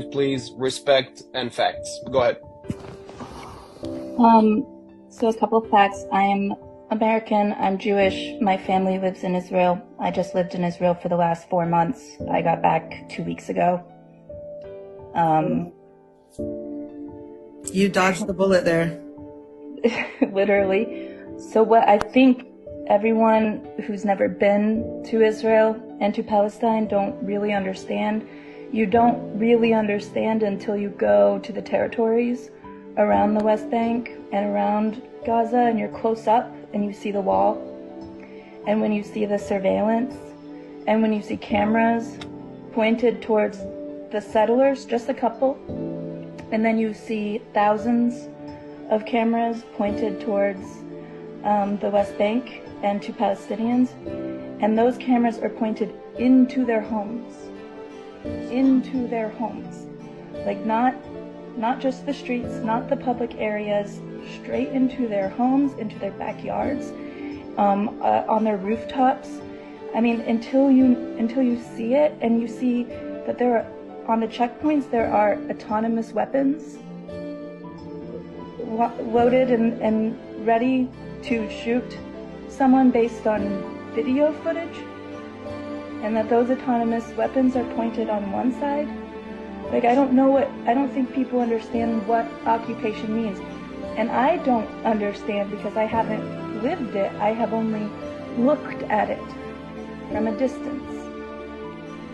please, respect, and facts. Go ahead. So a couple of facts. I am American. I'm Jewish. My family lives in Israel. I just lived in Israel for the last 4 months. I got back 2 weeks ago. You dodged the bullet there. Literally. So what I think everyone who's never been to Israel and to Palestine don't really understand. You don't really understand until you go to the territories around the West Bank and around Gaza, and you're close up and you see the wall, and when you see the surveillance, and when you see cameras pointed towards the settlers, just a couple, and then you see thousands of cameras pointed towards the West Bank and to Palestinians, and those cameras are pointed into their homes, like not just the streets, not the public areas, straight into their homes, into their backyards, on their rooftops. I mean, until you see it, and you see that there are, on the checkpoints, there are autonomous weapons loaded and ready to shoot someone based on video footage, and that those autonomous weapons are pointed on one side. Like, I don't think people understand what occupation means. And I don't understand because I haven't lived it. I have only looked at it from a distance.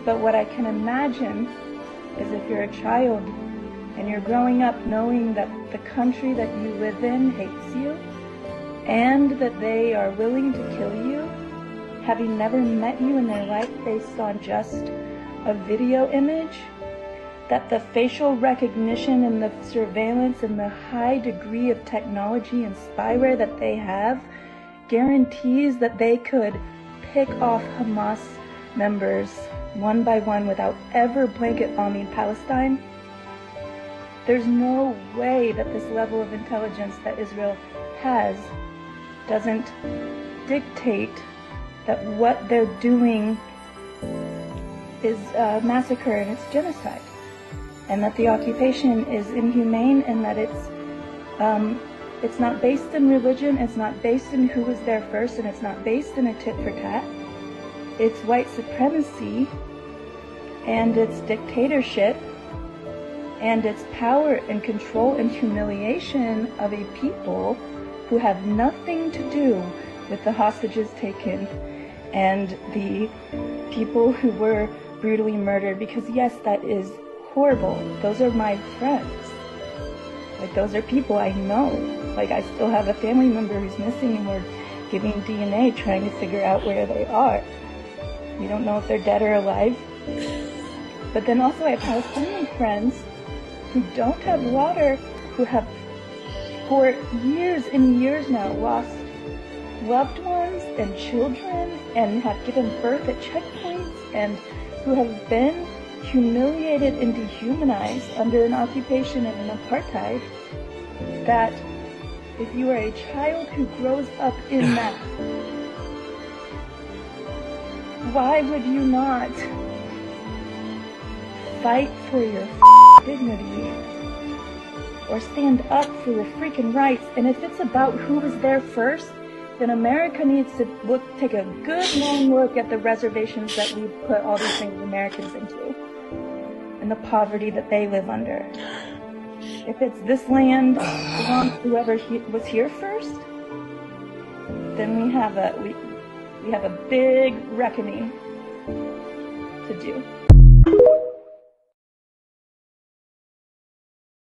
But what I can imagine is if you're a child and you're growing up knowing that the country that you live in hates you, and that they are willing to kill you, having never met you in their life based on just a video image, that the facial recognition and the surveillance and the high degree of technology and spyware that they have guarantees that they could pick off Hamas members one by one without ever blanket bombing Palestine. There's no way that this level of intelligence that Israel has doesn't dictate that what they're doing is massacre and it's genocide, and that the occupation is inhumane, and that it's not based in religion, it's not based in who was there first, and it's not based in a tit for tat. It's white supremacy, and it's dictatorship, and it's power and control and humiliation of a people who have nothing to do with the hostages taken and the people who were brutally murdered. Because yes, that is horrible. Those are my friends. Like, those are people I know. Like, I still have a family member who's missing, and we're giving DNA trying to figure out where they are. We don't know if they're dead or alive. But then also I have Palestinian friends who don't have water, who have for years and years now lost loved ones and children, and have given birth at checkpoints, and who have been humiliated and dehumanized under an occupation and an apartheid, that if you are a child who grows up in that, why would you not fight for your dignity or stand up for your freaking rights? And if it's about who was there first, then America needs to take a good long look at the reservations that we put all these things Americans into, and the poverty that they live under. If it's this land belongs to whoever was here first, then we have a big reckoning to do.